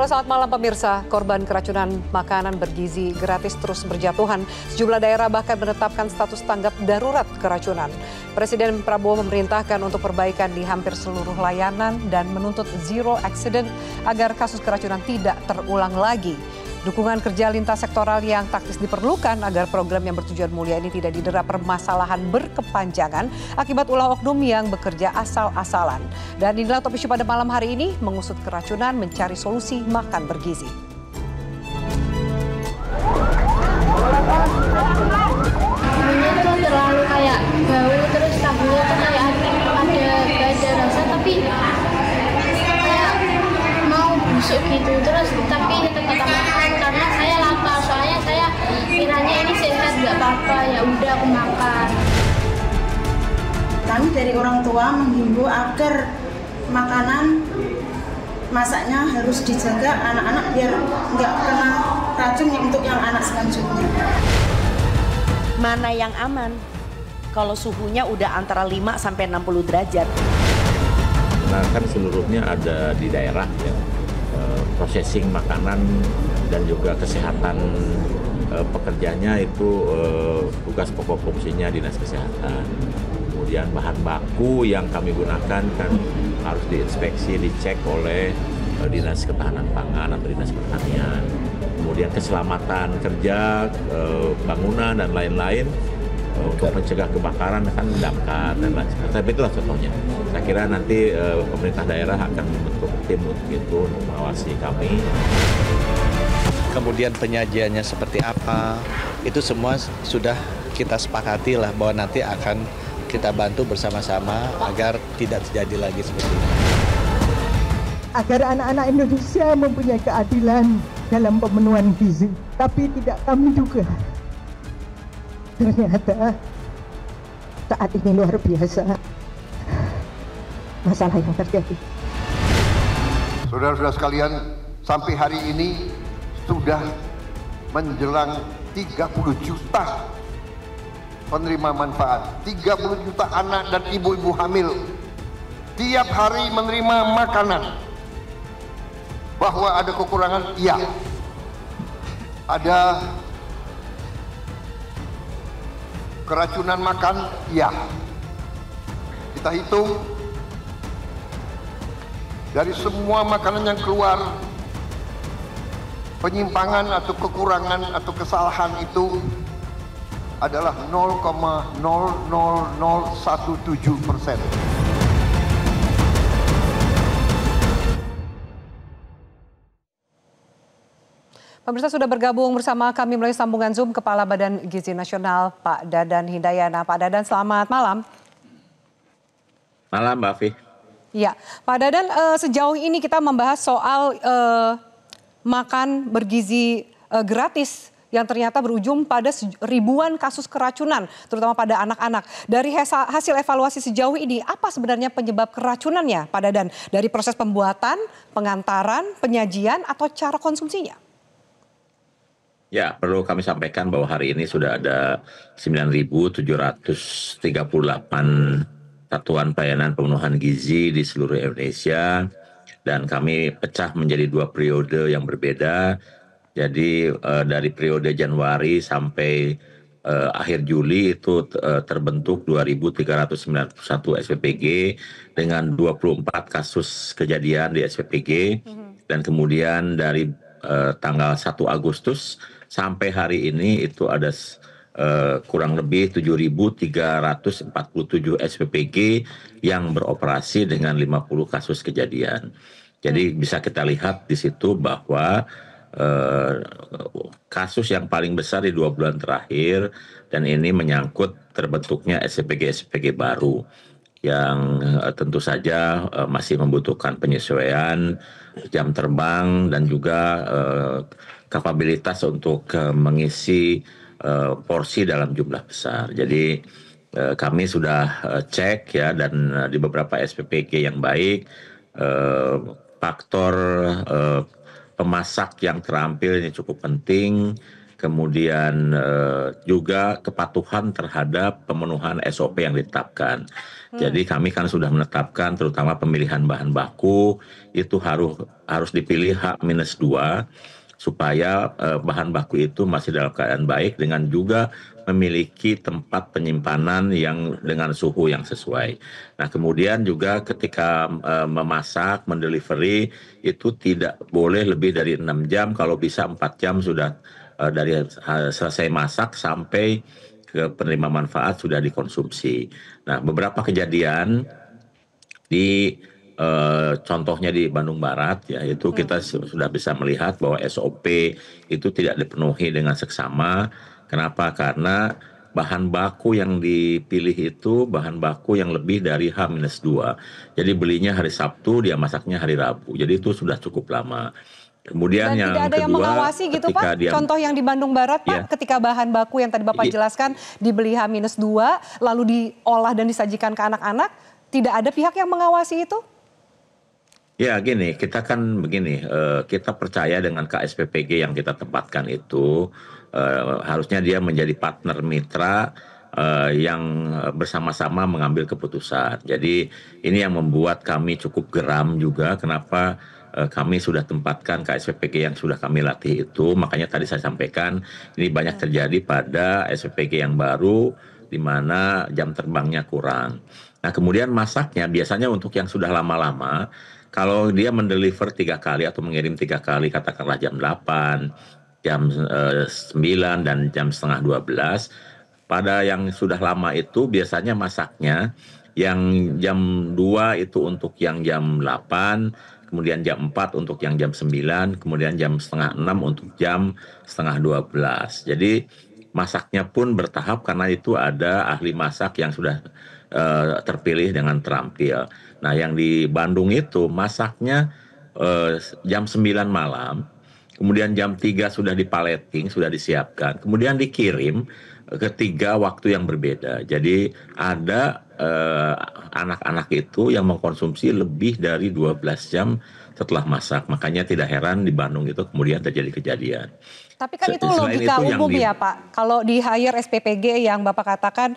Halo, selamat malam pemirsa. Korban keracunan makanan bergizi gratis terus berjatuhan. Sejumlah daerah bahkan menetapkan status tanggap darurat keracunan. Presiden Prabowo memerintahkan untuk perbaikan di hampir seluruh layanan dan menuntut zero accident agar kasus keracunan tidak terulang lagi. Dukungan kerja lintas sektoral yang taktis diperlukan agar program yang bertujuan mulia ini tidak didera permasalahan berkepanjangan akibat ulah oknum yang bekerja asal-asalan. Dan inilah top isu pada malam hari ini, mengusut keracunan, mencari solusi makan bergizi. Ini tuh terlalu kayak bau, terus tahunya tuh kayak ada rasa tapi kayak mau busuk gitu, terus tapi tetap makan karena saya lapar, soalnya saya kiranya ini sehat nggak apa-apa, ya udah aku makan. Kami dari orang tua menghimbau agar makanan masaknya harus dijaga anak-anak biar nggak kena racun untuk yang anak selanjutnya. Mana yang aman kalau suhunya udah antara 5 sampai 60 derajat. Nah, kan seluruhnya ada di daerah ya. Processing makanan dan juga kesehatan pekerjanya itu tugas pokok fungsinya Dinas Kesehatan. Kemudian bahan baku yang kami gunakan kan harus diinspeksi, dicek oleh Dinas Ketahanan Pangan atau Dinas Pertanian. Kemudian keselamatan kerja, bangunan dan lain-lain untuk mencegah kebakaran kan Damkar dan lain sebagainya. Tapi itulah contohnya. Saya kira nanti pemerintah daerah akan membentuk tim untuk itu, untuk mengawasi kami. Kemudian penyajiannya seperti apa, itu semua sudah kita sepakati lah bahwa nanti akan kita bantu bersama-sama agar tidak terjadi lagi seperti ini. Agar anak-anak Indonesia mempunyai keadilan dalam pemenuhan gizi, tapi tidak kami duga. Ternyata saat ini luar biasa masalah yang terjadi. Saudara-saudara sekalian, sampai hari ini sudah menjelang 30 juta penerima manfaat. 30 juta anak dan ibu-ibu hamil tiap hari menerima makanan. Bahwa ada kekurangan, iya. Ada keracunan makan, ya. Kita hitung dari semua makanan yang keluar, penyimpangan atau kekurangan atau kesalahan itu adalah 0,00017%. Pemirsa, sudah bergabung bersama kami melalui sambungan Zoom Kepala Badan Gizi Nasional, Pak Dadan Hindayana. Pak Dadan, selamat malam. Malam, Mbak Afi. Ya, Pak Dadan, sejauh ini kita membahas soal makan bergizi gratis yang ternyata berujung pada ribuan kasus keracunan, terutama pada anak-anak. Dari hasil evaluasi sejauh ini, apa sebenarnya penyebab keracunannya, Pak Dadan? Dari proses pembuatan, pengantaran, penyajian, atau cara konsumsinya? Ya, perlu kami sampaikan bahwa hari ini sudah ada 9.738 satuan pelayanan pemenuhan gizi di seluruh Indonesia. Dan kami pecah menjadi 2 periode yang berbeda. Jadi dari periode Januari sampai akhir Juli itu terbentuk 2.391 SPPG dengan 24 kasus kejadian di SPPG. Dan kemudian dari tanggal 1 Agustus sampai hari ini itu ada kurang lebih 7.347 SPPG yang beroperasi dengan 50 kasus kejadian. Jadi bisa kita lihat di situ bahwa kasus yang paling besar di 2 bulan terakhir dan ini menyangkut terbentuknya SPPG baru yang tentu saja masih membutuhkan penyesuaian jam terbang dan juga kapabilitas untuk mengisi porsi dalam jumlah besar. Jadi kami sudah cek ya, dan di beberapa SPPG yang baik faktor pemasak yang terampil ini cukup penting. kemudian juga kepatuhan terhadap pemenuhan SOP yang ditetapkan. Jadi kami kan sudah menetapkan terutama pemilihan bahan baku itu harus dipilih H-2 supaya bahan baku itu masih dalam keadaan baik dengan juga memiliki tempat penyimpanan yang dengan suhu yang sesuai. Nah, kemudian juga ketika memasak, mendelivery itu tidak boleh lebih dari 6 jam, kalau bisa 4 jam sudah dari selesai masak sampai ke penerima manfaat sudah dikonsumsi. Nah, beberapa kejadian di contohnya di Bandung Barat ya itu kita sudah bisa melihat bahwa SOP itu tidak dipenuhi dengan seksama. Kenapa? Karena bahan baku yang dipilih itu bahan baku yang lebih dari H-2. Jadi belinya hari Sabtu, dia masaknya hari Rabu. Jadi itu sudah cukup lama. Kemudian Dan yang tidak ada kedua, yang mengawasi gitu Pak? Contoh yang di Bandung Barat Pak, ketika bahan baku yang tadi Bapak jelaskan dibeli H-2, lalu diolah dan disajikan ke anak-anak, tidak ada pihak yang mengawasi itu? Ya gini, kita kan begini, kita percaya dengan KSPPG yang kita tempatkan itu, harusnya dia menjadi partner mitra yang bersama-sama mengambil keputusan. Jadi ini yang membuat kami cukup geram juga, kenapa kami sudah tempatkan KSPPG yang sudah kami latih itu, makanya tadi saya sampaikan ini banyak terjadi pada SPPG yang baru, di mana jam terbangnya kurang. Nah kemudian masaknya biasanya untuk yang sudah lama-lama, kalau dia mendeliver 3 kali atau mengirim 3 kali, katakanlah jam 8, jam 9, dan jam setengah 12, pada yang sudah lama itu biasanya masaknya yang jam 2 itu untuk yang jam 8, kemudian jam 4 untuk yang jam 9, kemudian jam setengah 6 untuk jam setengah 12. Jadi masaknya pun bertahap karena itu ada ahli masak yang sudah terpilih dengan terampil. Nah yang di Bandung itu masaknya jam 9 malam, kemudian jam 3 sudah dipaleting, sudah disiapkan, kemudian dikirim ke 3 waktu yang berbeda. Jadi ada anak-anak itu yang mengkonsumsi lebih dari 12 jam setelah masak. Makanya tidak heran di Bandung itu kemudian terjadi kejadian. Tapi kan itu logika umum ya Pak. Kalau di hire SPPG yang Bapak katakan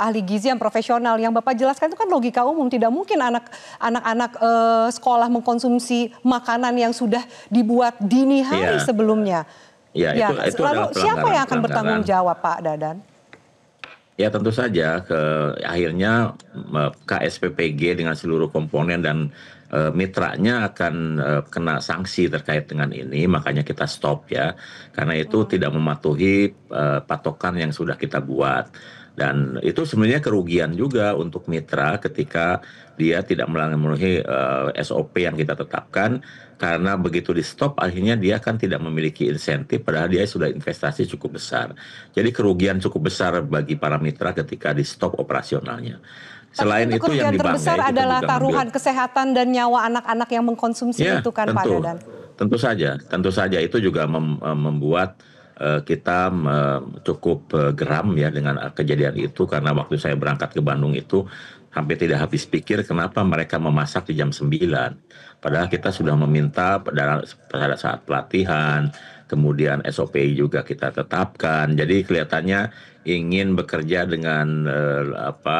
ahli gizi yang profesional, yang Bapak jelaskan itu kan logika umum. Tidak mungkin anak-anak sekolah mengkonsumsi makanan yang sudah dibuat dini hari sebelumnya. Ya, itu lalu siapa yang akan bertanggung jawab Pak Dadan? Ya tentu saja akhirnya KSPPG dengan seluruh komponen dan mitranya akan kena sanksi terkait dengan ini, makanya kita stop ya, karena itu tidak mematuhi patokan yang sudah kita buat. Dan itu sebenarnya kerugian juga untuk mitra ketika dia tidak memenuhi SOP yang kita tetapkan, karena begitu di stop akhirnya dia kan tidak memiliki insentif padahal dia sudah investasi cukup besar. Jadi kerugian cukup besar bagi para mitra ketika di stop operasionalnya. Selain itu yang terbesar adalah taruhan kesehatan dan nyawa anak-anak yang mengkonsumsi itu kan Pak Dadan. Tentu saja itu juga membuat kita cukup geram ya dengan kejadian itu, karena waktu saya berangkat ke Bandung itu hampir tidak habis pikir kenapa mereka memasak di jam 9. Padahal kita sudah meminta pada saat pelatihan, kemudian SOP juga kita tetapkan. Jadi kelihatannya ingin bekerja dengan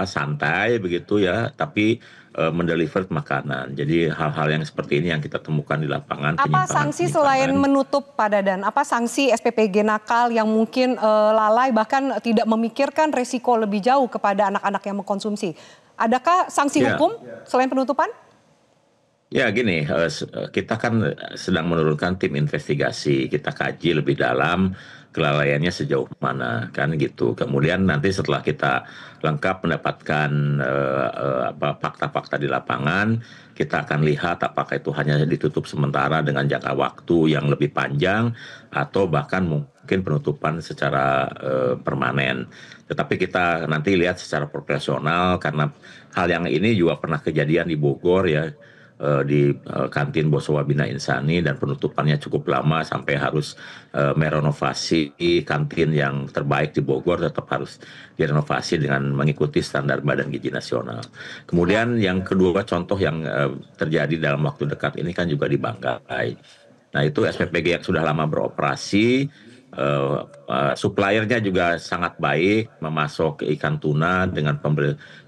santai begitu ya, tapi mendeliver makanan. Jadi hal-hal yang seperti ini yang kita temukan di lapangan. Apa sanksi selain menutup Pak Dadan? Apa sanksi SPPG nakal yang mungkin lalai bahkan tidak memikirkan resiko lebih jauh kepada anak-anak yang mengkonsumsi? Adakah sanksi hukum selain penutupan? Ya gini, kita kan sedang menurunkan tim investigasi, kita kaji lebih dalam kelalaiannya sejauh mana kan gitu. Kemudian nanti setelah kita lengkap mendapatkan fakta-fakta di lapangan, kita akan lihat apakah itu hanya ditutup sementara dengan jangka waktu yang lebih panjang atau bahkan mungkin penutupan secara permanen. Tetapi kita nanti lihat secara proporsional, karena hal yang ini juga pernah kejadian di Bogor ya, di kantin Bosowabina Insani, dan penutupannya cukup lama sampai harus merenovasi kantin yang terbaik di Bogor, tetap harus direnovasi dengan mengikuti standar Badan Gizi Nasional. Kemudian yang kedua contoh yang terjadi dalam waktu dekat ini kan juga di Banggai. Nah itu SPPG yang sudah lama beroperasi suppliernya juga sangat baik, memasok ikan tuna dengan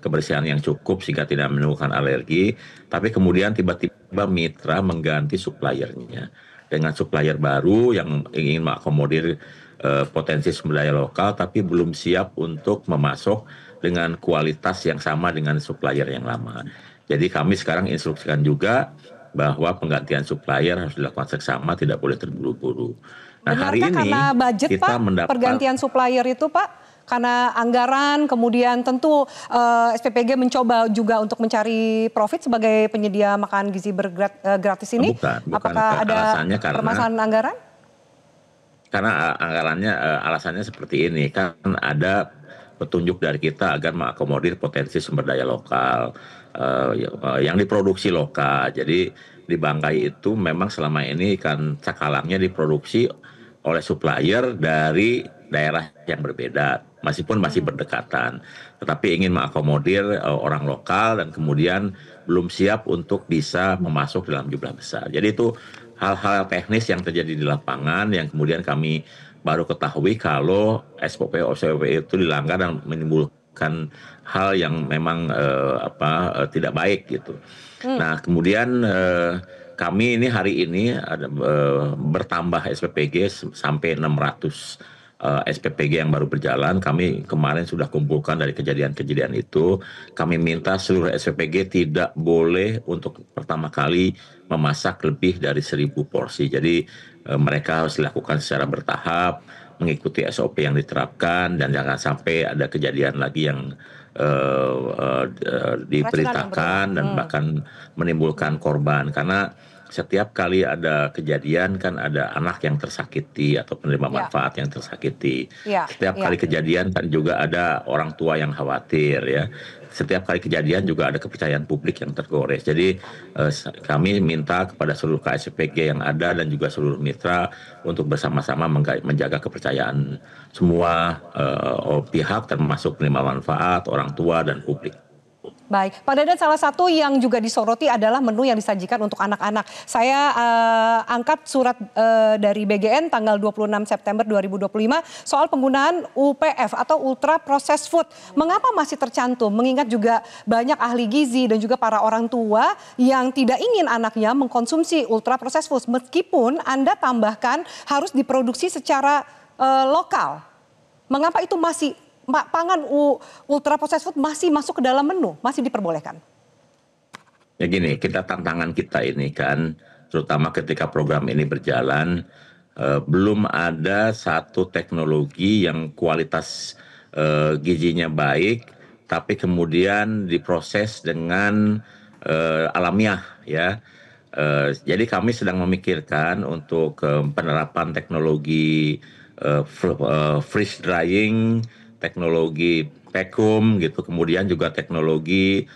kebersihan yang cukup sehingga tidak menimbulkan alergi. Tapi kemudian tiba-tiba mitra mengganti suppliernya dengan supplier baru yang ingin mengakomodir potensi sumber daya lokal, tapi belum siap untuk memasok dengan kualitas yang sama dengan supplier yang lama. Jadi kami sekarang instruksikan juga bahwa penggantian supplier harus dilakukan seksama, tidak boleh terburu-buru. Nah, hari ini karena budget, kita Pak, mendapat pergantian supplier itu, Pak, karena anggaran, kemudian tentu SPPG mencoba juga untuk mencari profit sebagai penyedia makan gizi gratis ini. Bukan, apakah ada permasalahan anggaran? Karena anggarannya alasannya seperti ini, kan ada petunjuk dari kita agar mengakomodir potensi sumber daya lokal yang diproduksi lokal. Jadi di Bangkai itu memang selama ini kan cakalangnya diproduksi oleh supplier dari daerah yang berbeda, meskipun masih berdekatan, tetapi ingin mengakomodir orang lokal dan kemudian belum siap untuk bisa memasok dalam jumlah besar. Jadi itu hal-hal teknis yang terjadi di lapangan yang kemudian kami baru ketahui kalau SOP itu dilanggar dan menimbulkan hal yang memang tidak baik gitu. Nah, kemudian kami ini hari ini bertambah SPPG sampai 600 SPPG yang baru berjalan. Kami kemarin sudah kumpulkan dari kejadian-kejadian itu. Kami minta seluruh SPPG tidak boleh untuk pertama kali memasak lebih dari 1.000 porsi. Jadi mereka harus dilakukan secara bertahap, mengikuti SOP yang diterapkan, dan jangan sampai ada kejadian lagi yang diberitakan dan bahkan menimbulkan korban. Karena setiap kali ada kejadian kan ada anak yang tersakiti atau penerima manfaat yang tersakiti. Setiap kali kejadian kan juga ada orang tua yang khawatir ya. Setiap kali kejadian juga ada kepercayaan publik yang tergores. Jadi kami minta kepada seluruh KSPG yang ada dan juga seluruh mitra untuk bersama-sama menjaga kepercayaan semua pihak termasuk penerima manfaat, orang tua dan publik. Baik, Pak Dadan, salah satu yang juga disoroti adalah menu yang disajikan untuk anak-anak. Saya angkat surat dari BGN tanggal 26 September 2025 soal penggunaan UPF atau Ultra Processed Food. Mengapa masih tercantum? Mengingat juga banyak ahli gizi dan juga para orang tua yang tidak ingin anaknya mengkonsumsi Ultra Processed Food. Meskipun Anda tambahkan harus diproduksi secara lokal. Mengapa itu masih pangan ultra processed food masih masuk ke dalam menu, masih diperbolehkan? Ya gini, tantangan kita ini kan, terutama ketika program ini berjalan, belum ada satu teknologi yang kualitas gizinya baik, tapi kemudian diproses dengan alamiah ya. Jadi kami sedang memikirkan untuk penerapan teknologi freeze drying, teknologi vacuum gitu, kemudian juga teknologi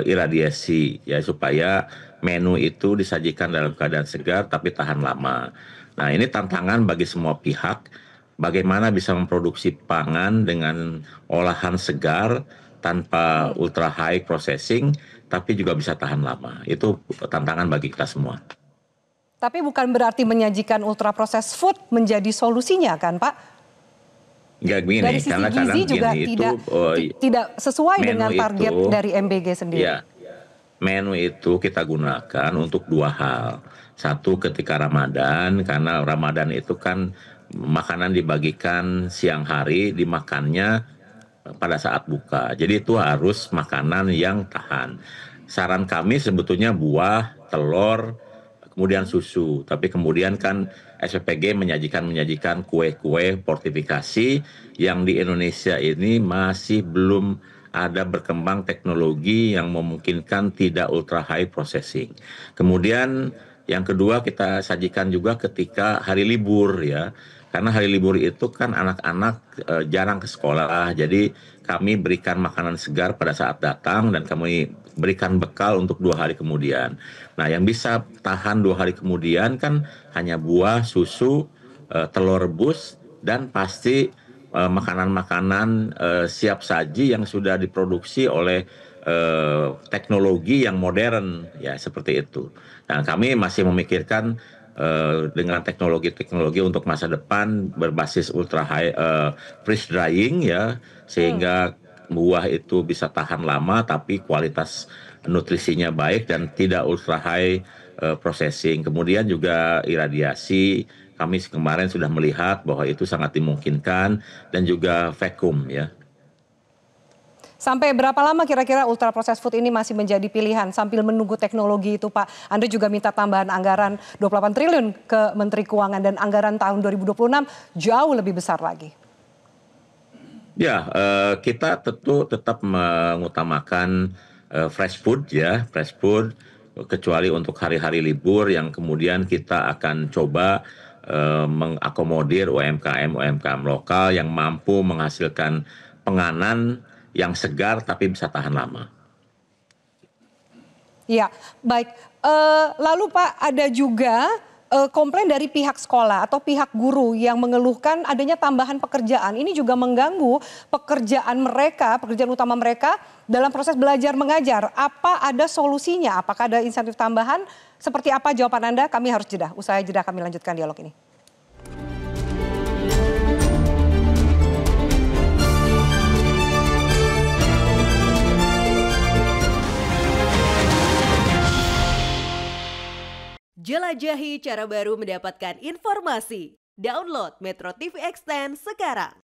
iradiasi ya, supaya menu itu disajikan dalam keadaan segar tapi tahan lama. Nah, ini tantangan bagi semua pihak, bagaimana bisa memproduksi pangan dengan olahan segar tanpa ultra high processing tapi juga bisa tahan lama. Itu tantangan bagi kita semua. Tapi bukan berarti menyajikan ultra processed food menjadi solusinya kan, Pak? Nggak gini, dari sisi karena gizi juga tidak sesuai dengan target itu, dari MBG sendiri. Ya, menu itu kita gunakan untuk dua hal. Satu, ketika Ramadan, karena Ramadan itu kan makanan dibagikan siang hari, dimakannya pada saat buka. Jadi itu harus makanan yang tahan. Saran kami sebetulnya buah, telur, kemudian susu. Tapi kemudian kan SPPG menyajikan kue-kue fortifikasi yang di Indonesia ini masih belum ada berkembang teknologi yang memungkinkan tidak ultra high processing. Kemudian yang kedua kita sajikan juga ketika hari libur ya. Karena hari libur itu kan anak-anak jarang ke sekolah, jadi kami berikan makanan segar pada saat datang dan kami berikan bekal untuk 2 hari kemudian. Nah, yang bisa tahan 2 hari kemudian kan hanya buah, susu, telur rebus, dan pasti makanan-makanan siap saji yang sudah diproduksi oleh teknologi yang modern, ya seperti itu. Nah, kami masih memikirkan dengan teknologi-teknologi untuk masa depan berbasis ultra high freeze drying ya, sehingga buah itu bisa tahan lama tapi kualitas nutrisinya baik dan tidak ultra high processing. Kemudian juga iradiasi, kami kemarin sudah melihat bahwa itu sangat dimungkinkan, dan juga vacuum ya. Sampai berapa lama kira-kira ultra processed food ini masih menjadi pilihan sambil menunggu teknologi itu, Pak? Anda juga minta tambahan anggaran 28 triliun ke Menteri Keuangan dan anggaran tahun 2026 jauh lebih besar lagi. Ya, kita tentu tetap mengutamakan fresh food ya, fresh food, kecuali untuk hari-hari libur yang kemudian kita akan coba mengakomodir UMKM lokal yang mampu menghasilkan penganan yang segar tapi bisa tahan lama. Ya, baik. Lalu Pak, ada juga komplain dari pihak sekolah atau pihak guru yang mengeluhkan adanya tambahan pekerjaan. Ini juga mengganggu pekerjaan mereka, pekerjaan utama mereka dalam proses belajar mengajar. Apa ada solusinya? Apakah ada insentif tambahan? Seperti apa jawaban Anda? Kami harus jeda. Usai jeda kami lanjutkan dialog ini. Jelajahi cara baru mendapatkan informasi. Download Metro TV Extend sekarang.